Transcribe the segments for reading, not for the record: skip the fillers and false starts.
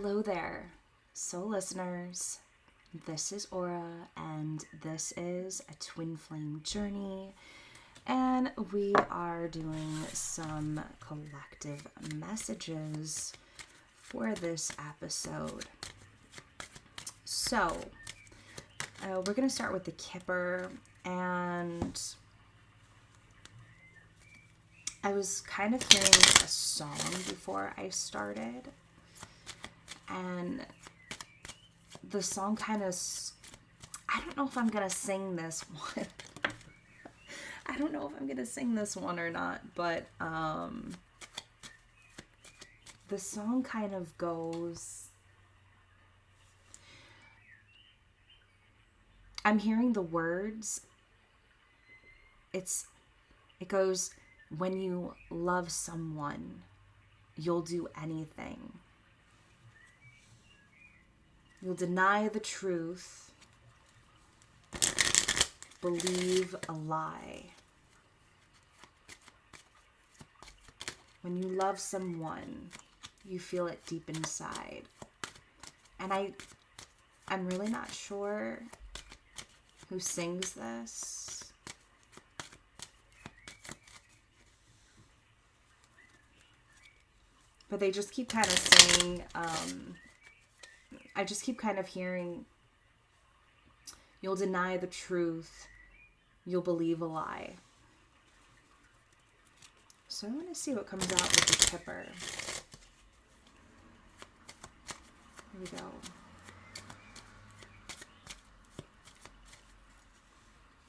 Hello there, soul listeners. This is Aura, and this is a twin flame journey. And we are doing some collective messages for this episode. So, we're going to start with the Kipper, and I was kind of hearing a song before I started, and the song kind of, I don't know if I'm going to sing this one. I don't know if I'm going to sing this one or not, but the song kind of goes, I'm hearing the words, it goes, when you love someone, you'll do anything. You'll deny the truth, believe a lie. When you love someone, you feel it deep inside. And I'm really not sure who sings this. But they just keep kind of saying, I just keep kind of hearing, you'll deny the truth, you'll believe a lie. So I want to see what comes out with the Kipper. Here we go.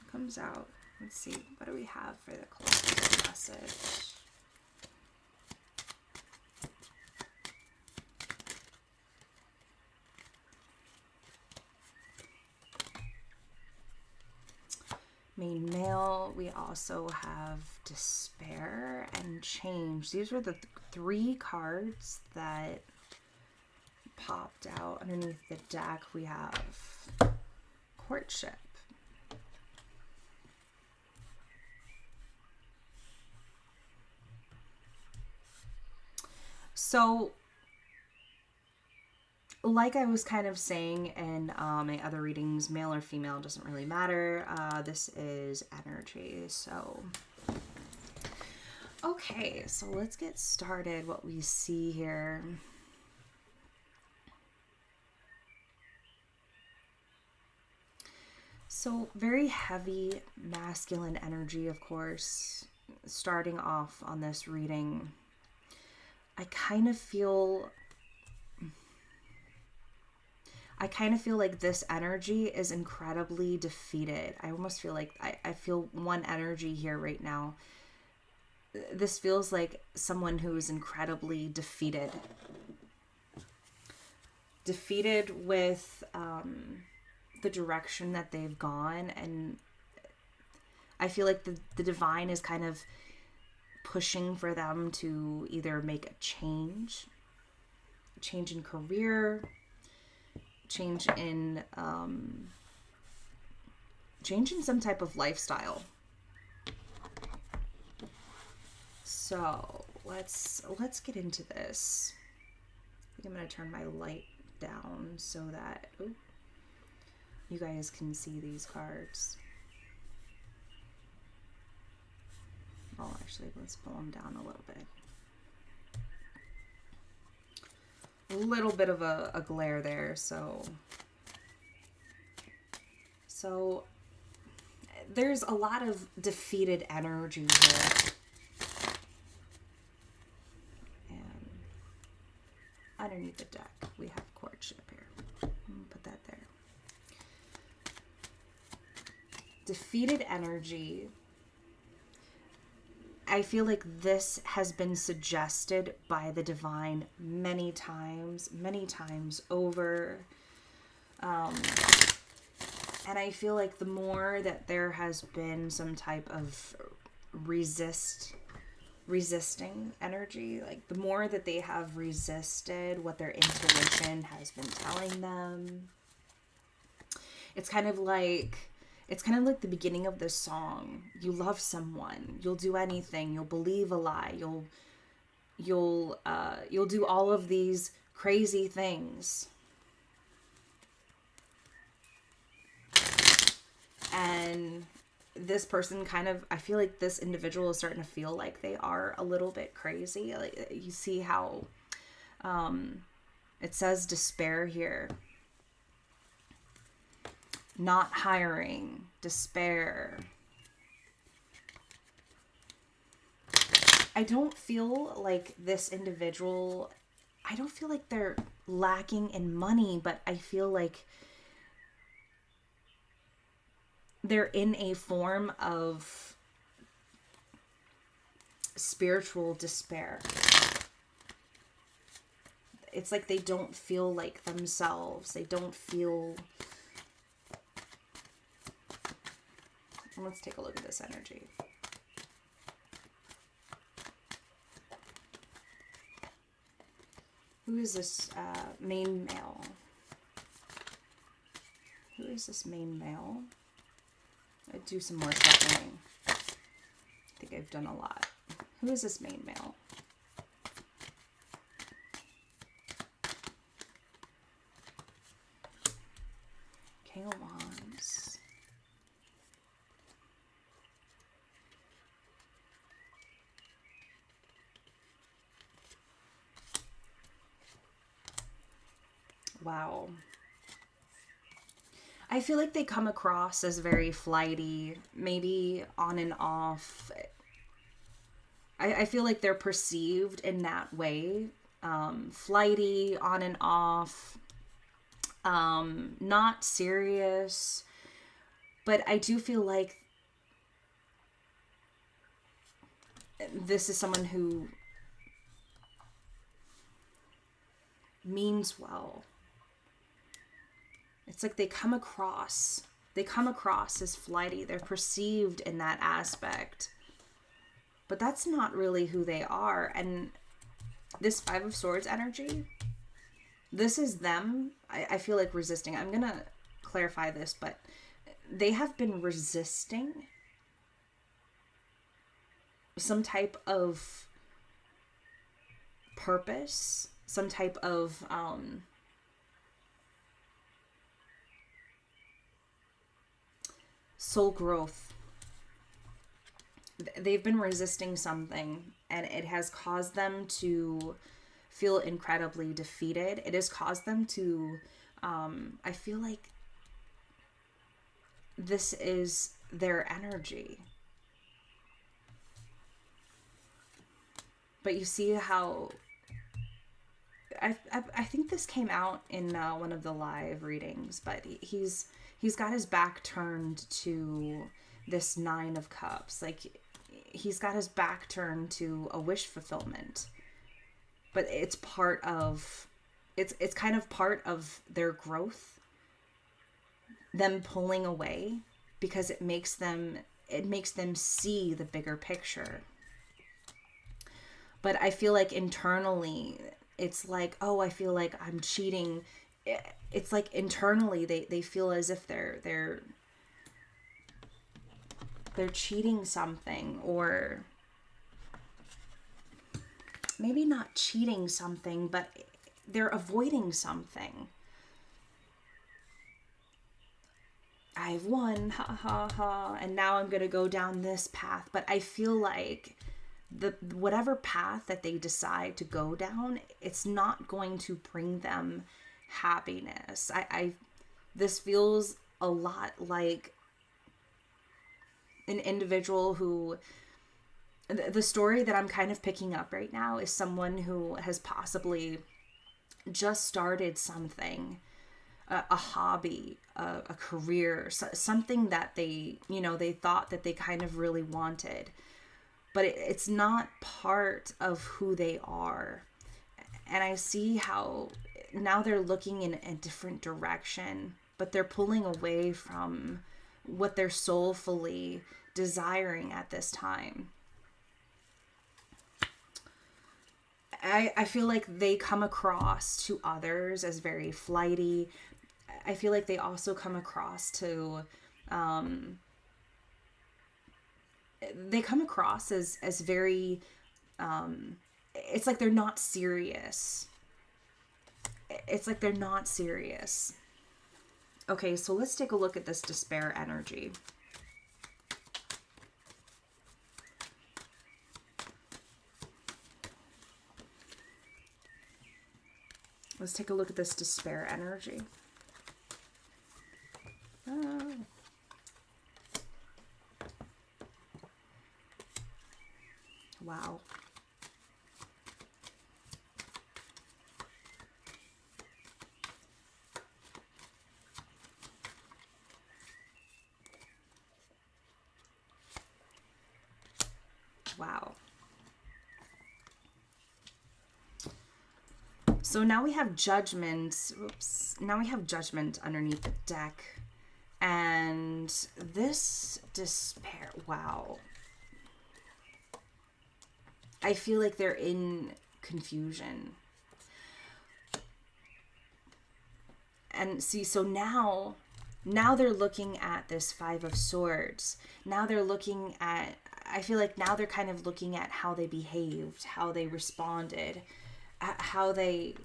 Comes out. Let's see. What do we have for the collective message? Main male, we also have despair and change. These were the three cards that popped out underneath the deck. We have courtship, so like I was kind of saying in my other readings, male or female, doesn't really matter. This is energy. So, okay, so let's get started. What we see here. So, very heavy masculine energy, of course, starting off on this reading. I kind of feel like this energy is incredibly defeated. I almost feel like I feel one energy here right now. This feels like someone who is incredibly defeated. Defeated with the direction that they've gone. And I feel like the divine is kind of pushing for them to either make a change in career, change in some type of lifestyle. So let's get into this. I think I'm going to turn my light down so that you guys can see these cards. Oh, actually, let's pull them down a little bit. A little bit of a glare there, so there's a lot of defeated energy here. And underneath the deck, we have courtship here. Put that there. Defeated energy. I feel like this has been suggested by the divine many times over. And I feel like the more that there has been some type of resisting energy, like the more that they have resisted what their intuition has been telling them, it's kind of like the beginning of this song. You love someone, you'll do anything, you'll believe a lie, you'll do all of these crazy things. And this person kind of, I feel like this individual is starting to feel like they are a little bit crazy. Like, you see how it says despair here. Not hiring, despair. I don't feel like this individual, I don't feel like they're lacking in money, but I feel like they're in a form of spiritual despair. It's like they don't feel like themselves. They don't feel... Let's take a look at this energy. Who is this main male? Who is this main male? I'd do some more shuffling. I think I've done a lot. Who is this main male? King of Wands. Wow. I feel like they come across as very flighty, maybe on and off. I feel like they're perceived in that way. Flighty, on and off, not serious. But I do feel like this is someone who means well. It's like they come across as flighty. They're perceived in that aspect. But that's not really who they are. And this Five of Swords energy, this is them, I feel like, resisting. I'm going to clarify this, but they have been resisting some type of purpose, some type of soul growth. They've been resisting something, and it has caused them to feel incredibly defeated. It has caused them to, I feel like this is their energy. But you see how, I think this came out in one of the live readings, but he's got his back turned to this Nine of Cups. Like, he's got his back turned to a wish fulfillment. But it's part of, it's kind of part of their growth, them pulling away, because it makes them see the bigger picture. But I feel like internally, it's like, oh, I feel like I'm cheating. It's like internally they feel as if they're cheating something, or maybe not cheating something, but they're avoiding something. I've won, ha ha ha, and now I'm gonna go down this path. But I feel like whatever path that they decide to go down, it's not going to bring them happiness. This feels a lot like an individual who, the story that I'm kind of picking up right now is someone who has possibly just started something, a hobby, a career, something that they thought that they kind of really wanted, but it's not part of who they are. And I see how now they're looking in a different direction, but they're pulling away from what they're soulfully desiring at this time. I feel like they come across to others as very flighty. I feel like they also come across to, they come across as very, it's like they're not serious. it's like they're not serious. Okay, so let's take a look at this despair energy. Let's take a look at this despair energy. Oh. Wow. Wow. So now we have judgment. Oops. Now we have judgment underneath the deck. And this despair. Wow. I feel like they're in confusion. And see, so now they're looking at this Five of Swords. Now they're looking at, I feel like now they're kind of looking at how they behaved, how they responded, how they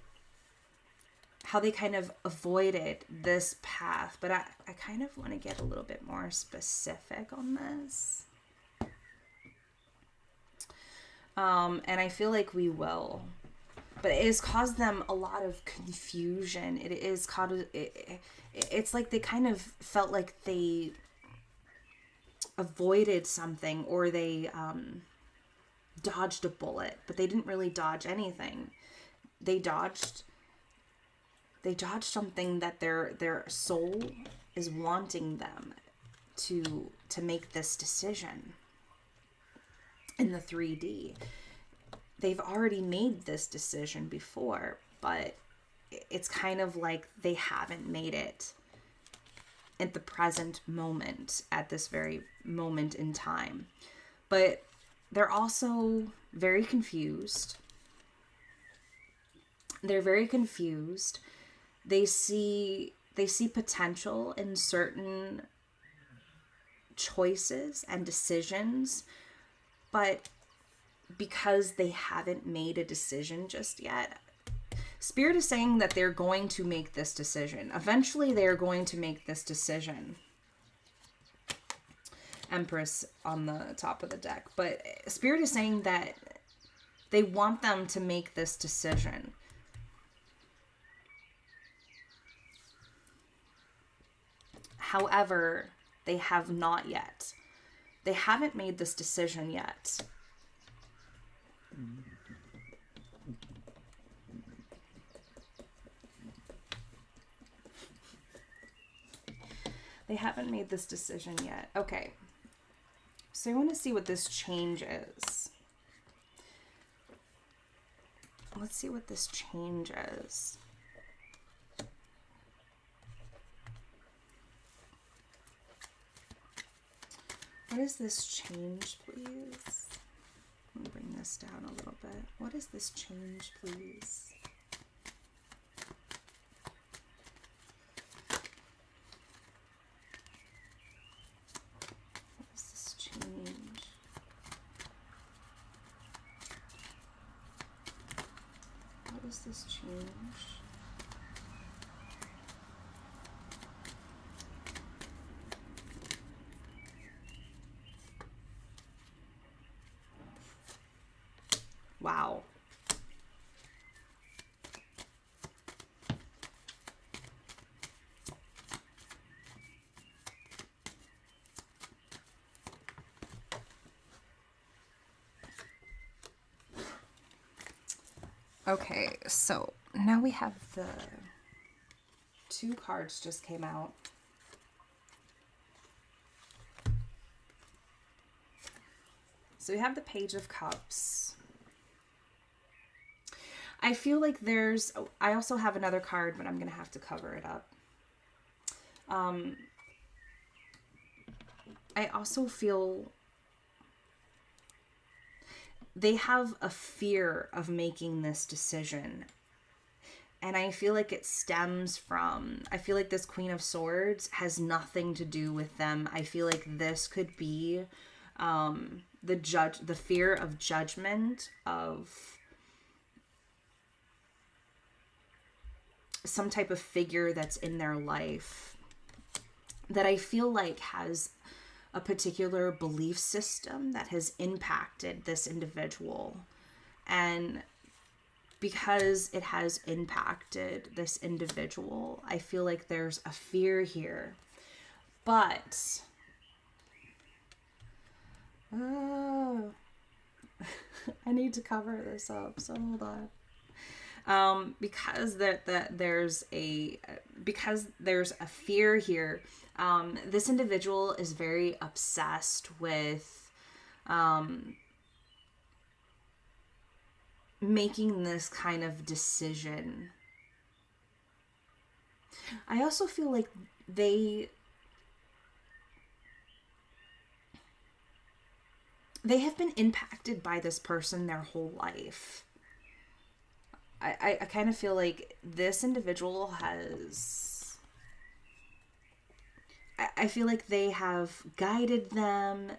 kind of avoided this path. But I kind of want to get a little bit more specific on this. And I feel like we will. But it has caused them a lot of confusion. It is caused, it's like they kind of felt like they avoided something, or they dodged a bullet, but they didn't really dodge anything. They dodged something that their soul is wanting them to make this decision in the 3D. They've already made this decision before, but it's kind of like they haven't made it at the present moment, at this very moment in time. But they're also very confused. They're very confused. They see potential in certain choices and decisions, but because they haven't made a decision just yet, Spirit is saying that they're going to make this decision. Eventually, they are going to make this decision. Empress on the top of the deck. But Spirit is saying that they want them to make this decision. However, they have not yet. They haven't made this decision yet. They haven't made this decision yet. Okay. So I want to see what this change is. Let's see what this change is. What is this change, please? Let me bring this down a little bit. What is this change, please? What is this change? What is this change? Wow. Okay, so now we have the two cards just came out. So we have the Page of Cups. I feel like I also have another card, but I'm going to have to cover it up. I also feel they have a fear of making this decision. And I feel like it stems from, I feel like this Queen of Swords has nothing to do with them. I feel like this could be the fear of judgment, of some type of figure that's in their life that I feel like has a particular belief system that has impacted this individual. And because it has impacted this individual, I feel like there's a fear here. But I need to cover this up, so hold on. Because there's a fear here. This individual is very obsessed with making this kind of decision. I also feel like they have been impacted by this person their whole life. I kind of feel like this individual has... I feel like they have guided them,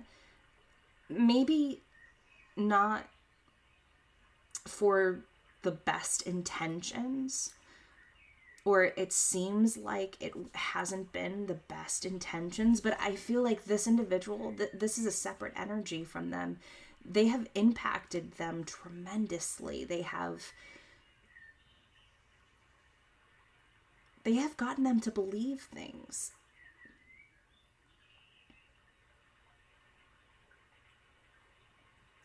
maybe not for the best intentions, or it seems like it hasn't been the best intentions, but I feel like this individual, this is a separate energy from them. They have impacted them tremendously. They have gotten them to believe things.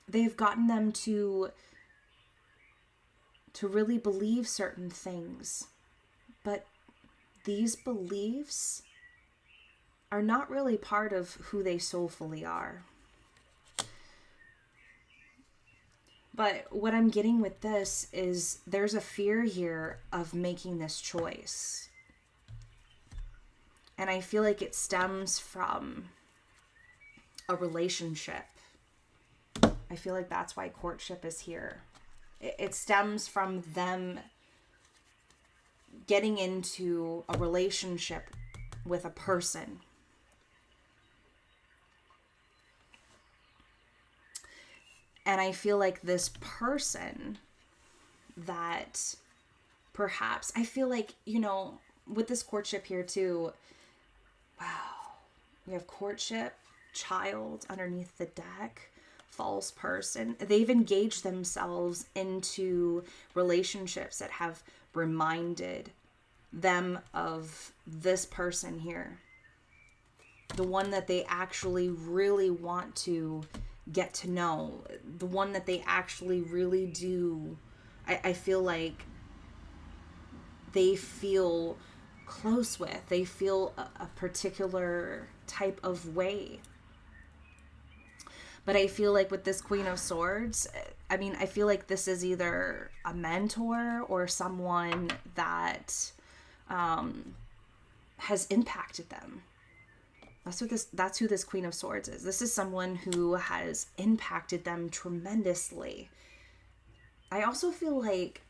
They've gotten them to really believe certain things. But these beliefs are not really part of who they soulfully are. But what I'm getting with this is there's a fear here of making this choice. And I feel like it stems from a relationship. I feel like that's why courtship is here. It stems from them getting into a relationship with a person. And I feel like this person that perhaps, I feel like, with this courtship here too, wow, we have courtship, child underneath the deck, false person. They've engaged themselves into relationships that have reminded them of this person here. The one that they actually really want to get to know. The one that they actually really do. I feel like they feel close with. They feel a particular type of way. But I feel like with this Queen of Swords, I feel like this is either a mentor or someone that has impacted them. That's who this Queen of Swords is. This is someone who has impacted them tremendously. I also feel like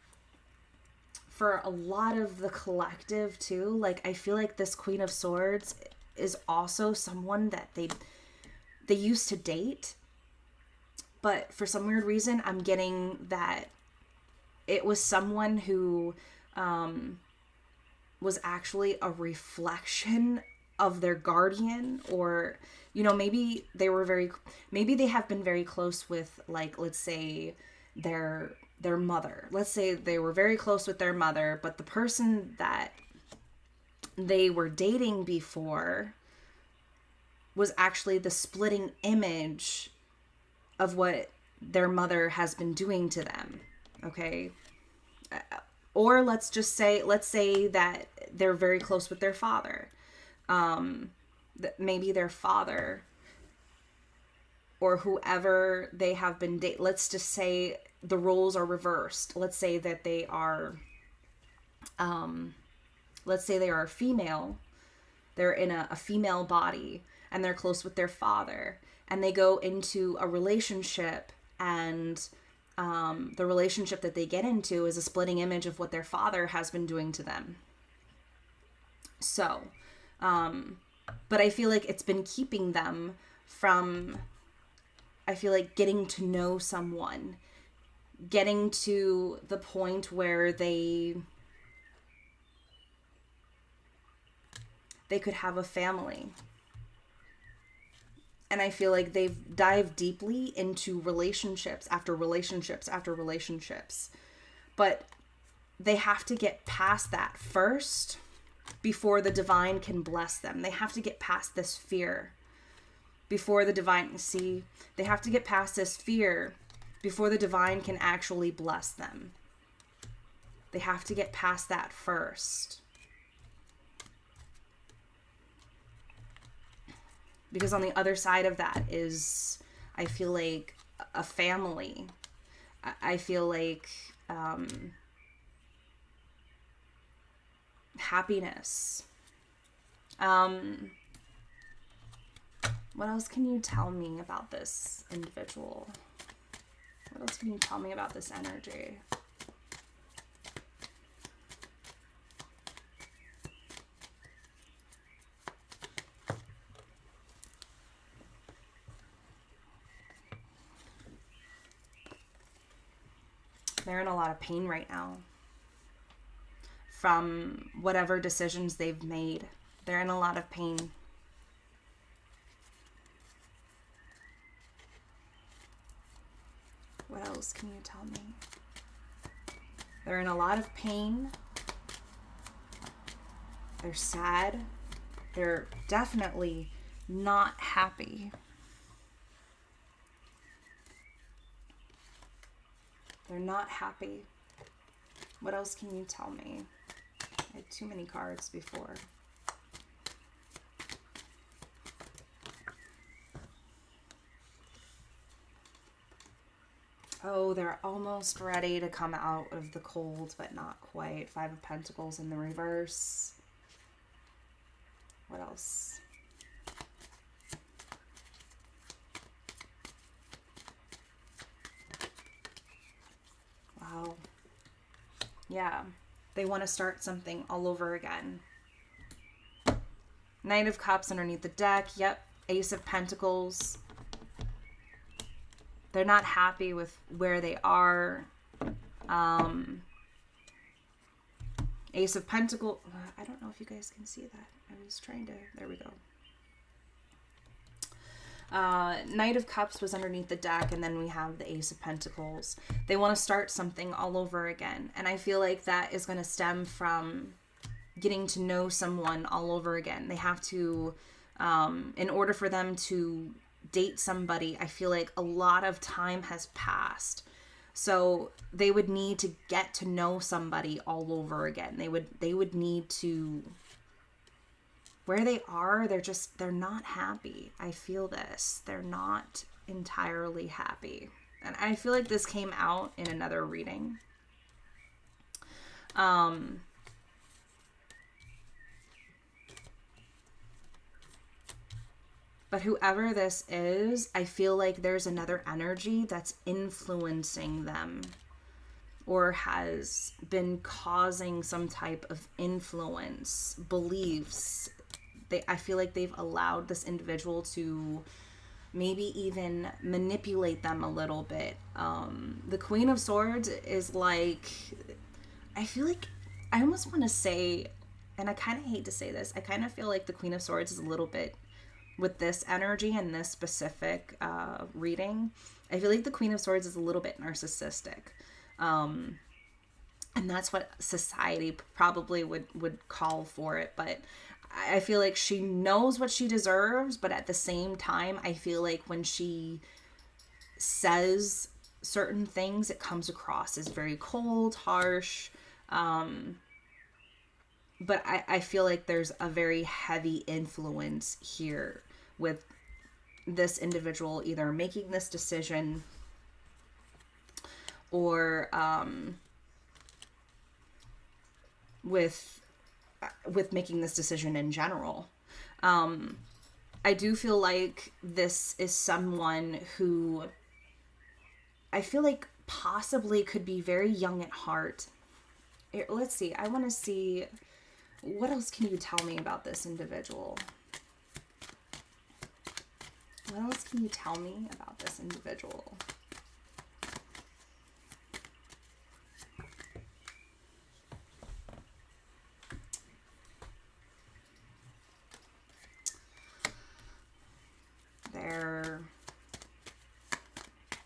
for a lot of the collective too, like I feel like this Queen of Swords is also someone that they used to date. But for some weird reason, I'm getting that it was someone who was actually a reflection of their guardian, or, maybe they have been very close with, like, let's say their mother. Let's say they were very close with their mother, but the person that they were dating before was actually the splitting image of what their mother has been doing to them. Okay. Or let's say that they're very close with their father. That maybe their father or whoever they have been dating, let's just say the roles are reversed. Let's say that they are, a female. They're in a female body and they're close with their father. And they go into a relationship, and the relationship that they get into is a splitting image of what their father has been doing to them. So, but I feel like it's been keeping them from, getting to know someone, getting to the point where they they could have a family. And I feel like they've dived deeply into relationships after relationships after relationships. But they have to get past that first before the divine can bless them. They have to get past this fear before the divine, see, they have to get past this fear before the divine can actually bless them. They have to get past that first. Because on the other side of that is, I feel like, a family. I feel like happiness. What else can you tell me about this individual? What else can you tell me about this energy? They're in a lot of pain right now from whatever decisions they've made. They're in a lot of pain. What else can you tell me? They're in a lot of pain. They're sad. They're definitely not happy. They're not happy. What else can you tell me? I had too many cards before. Oh, they're almost ready to come out of the cold, but not quite. 5 of Pentacles in the reverse. What else? Wow. Yeah. They want to start something all over again. Knight of Cups underneath the deck. Yep. Ace of Pentacles. They're not happy with where they are. Ace of Pentacles. I don't know if you guys can see that. I was trying to. There we go. Knight of Cups was underneath the deck, and then we have the Ace of Pentacles. They want to start something all over again. And I feel like that is going to stem from getting to know someone all over again. They have to, in order for them to date somebody, I feel like a lot of time has passed. So they would need to get to know somebody all over again. They would need to, where they are, they're not happy. I feel this. They're not entirely happy. And I feel like this came out in another reading. But whoever this is, I feel like there's another energy that's influencing them or has been causing some type of influence, beliefs. I feel like they've allowed this individual to maybe even manipulate them a little bit. The Queen of Swords is like, I feel like, I almost want to say, and I kind of hate to say this, I kind of feel like the Queen of Swords is a little bit, with this energy and this specific reading, I feel like the Queen of Swords is a little bit narcissistic. And that's what society probably would call for it. But I feel like she knows what she deserves, but at the same time, I feel like when she says certain things, it comes across as very cold, harsh. But I feel like there's a very heavy influence here with this individual either making this decision or with making this decision in general. I do feel like this is someone who I feel like possibly could be very young at heart. Let's see. I want to see, what else can you tell me about this individual? What else can you tell me about this individual?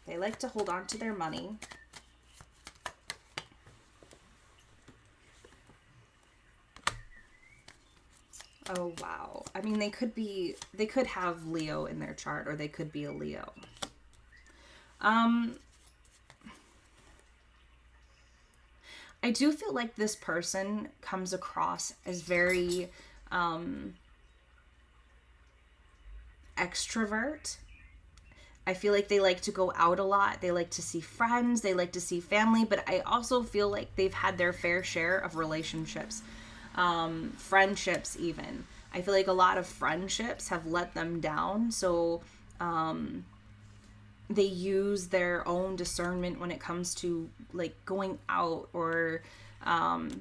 They like to hold on to their money. Oh, wow. I mean, they could have Leo in their chart, or they could be a Leo. I do feel like this person comes across as very extrovert. I feel like they like to go out a lot. They like to see friends. They like to see family. But I also feel like they've had their fair share of relationships, friendships even. I feel like a lot of friendships have let them down. So they use their own discernment when it comes to like going out or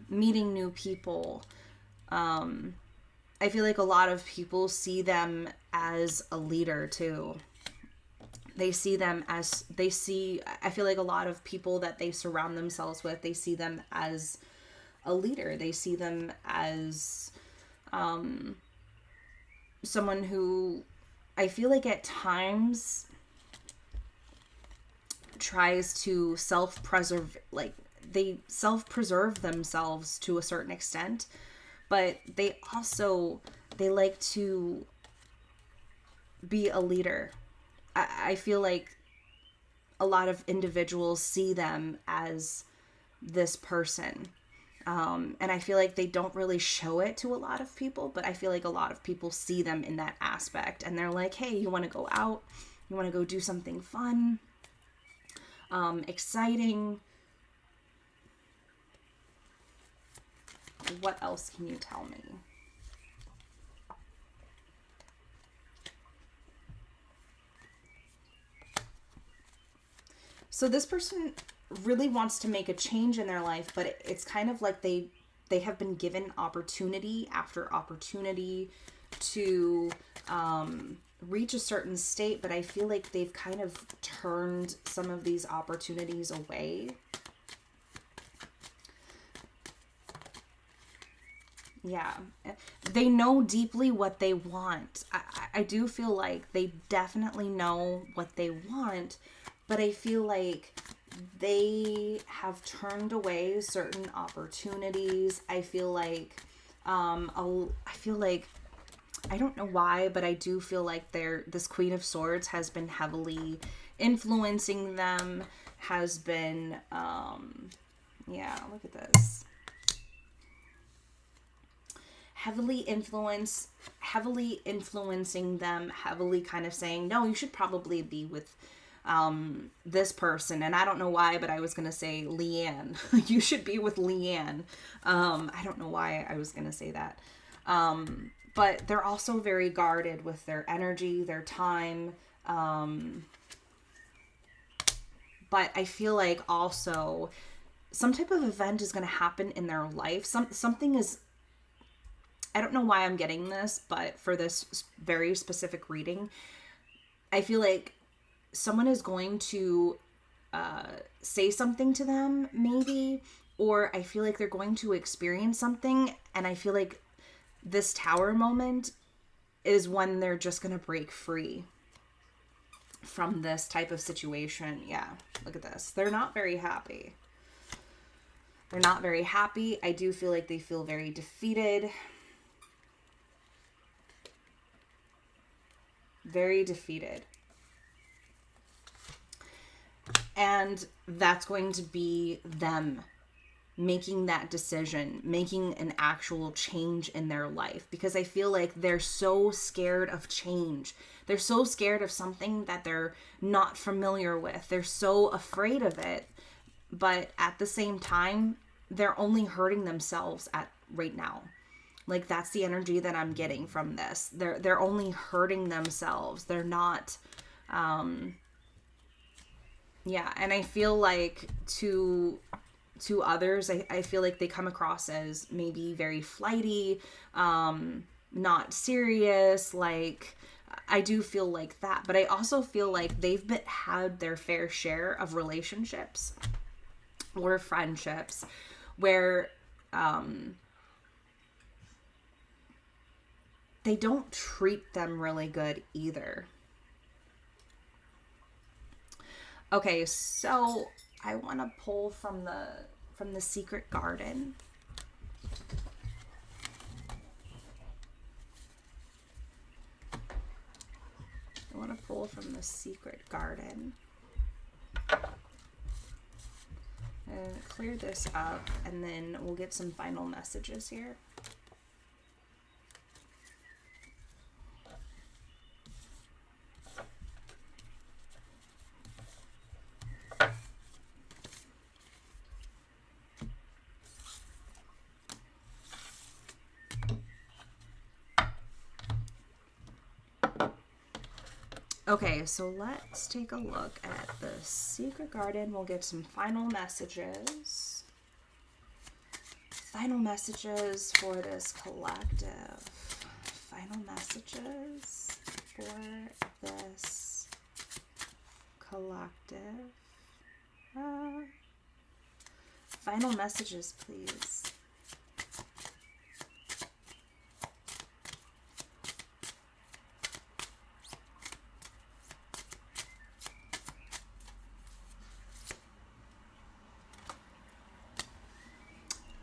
meeting new people. I feel like a lot of people see them as a leader too. I feel like a lot of people that they surround themselves with, they see them as a leader. They see them as someone who I feel like at times tries to they self-preserve themselves to a certain extent, but they like to be a leader. I feel like a lot of individuals see them as this person. And I feel like they don't really show it to a lot of people, but I feel like a lot of people see them in that aspect. And they're like, hey, you want to go out? You want to go do something fun? Exciting? What else can you tell me? So this person really wants to make a change in their life, but it's kind of like they have been given opportunity after opportunity to reach a certain state, but I feel like they've kind of turned some of these opportunities away. Yeah, they know deeply what they want. I do feel like they definitely know what they want, but I feel like they have turned away certain opportunities. I feel like I don't know why, but I do feel like this Queen of Swords has been heavily influencing them, has been yeah, look at this. Heavily influencing them, heavily kind of saying, no, you should probably be with this person. And I don't know why, but I was going to say Leanne. You should be with Leanne. I don't know why I was going to say that. But they're also very guarded with their energy, their time. But I feel like also some type of event is going to happen in their life. Something is, I don't know why I'm getting this, but for this very specific reading, I feel like someone is going to say something to them, maybe, or I feel like they're going to experience something, and I feel like this Tower moment is when they're just going to break free from this type of situation. Yeah, look at this. They're not very happy. They're not very happy. I do feel like they feel very defeated. Very defeated. And that's going to be them making that decision, making an actual change in their life. Because I feel like they're so scared of change. They're so scared of something that they're not familiar with. They're so afraid of it. But at the same time, they're only hurting themselves right now. Like, that's the energy that I'm getting from this. They're only hurting themselves. They're not, yeah. And I feel like to others, I feel like they come across as maybe very flighty, not serious. Like, I do feel like that. But I also feel like they've had their fair share of relationships or friendships where, they don't treat them really good either. Okay, so I want to pull from the secret garden. I want to pull from the secret garden. And clear this up, and then we'll get some final messages here. Okay, so let's take a look at the secret garden. We'll get some final messages. Final messages for this collective. Final messages for this collective. Final messages, please.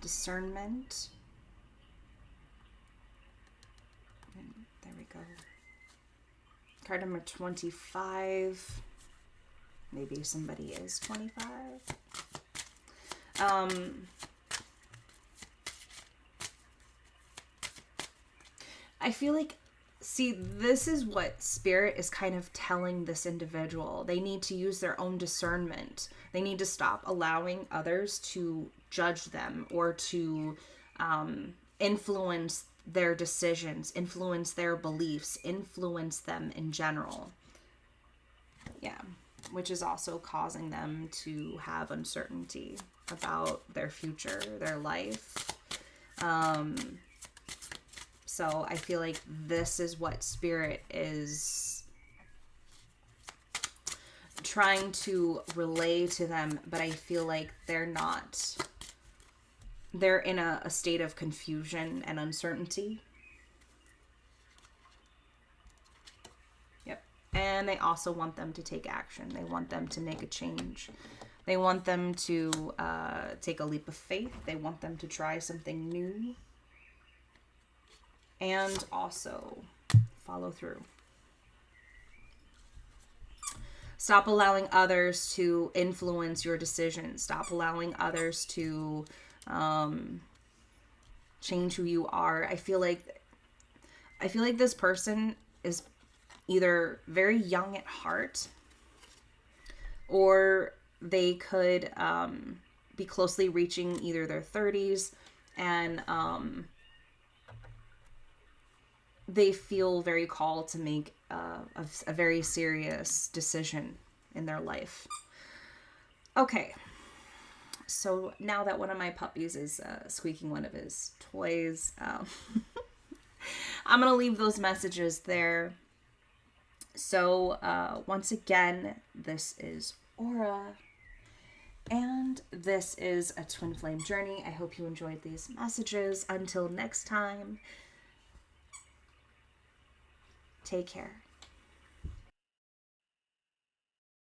Discernment. And there we go. Card number 25. Maybe somebody is 25. I feel like, see, this is what Spirit is kind of telling this individual. They need to use their own discernment. They need to stop allowing others to judge them or to influence their decisions, influence their beliefs, influence them in general. Yeah, which is also causing them to have uncertainty about their future, their life. So I feel like this is what Spirit is trying to relay to them, but I feel like they're not. They're in a state of confusion and uncertainty. Yep. And they also want them to take action. They want them to make a change. They want them to take a leap of faith. They want them to try something new. And also follow through. Stop allowing others to influence your decisions. Stop allowing others to change who you are. I feel like this person is either very young at heart, or they could be closely reaching either their 30s, and they feel very called to make a very serious decision in their life. Okay. So now that one of my puppies is squeaking one of his toys, I'm going to leave those messages there. So once again, this is Aura, and this is a Twin Flame Journey. I hope you enjoyed these messages. Until next time, take care.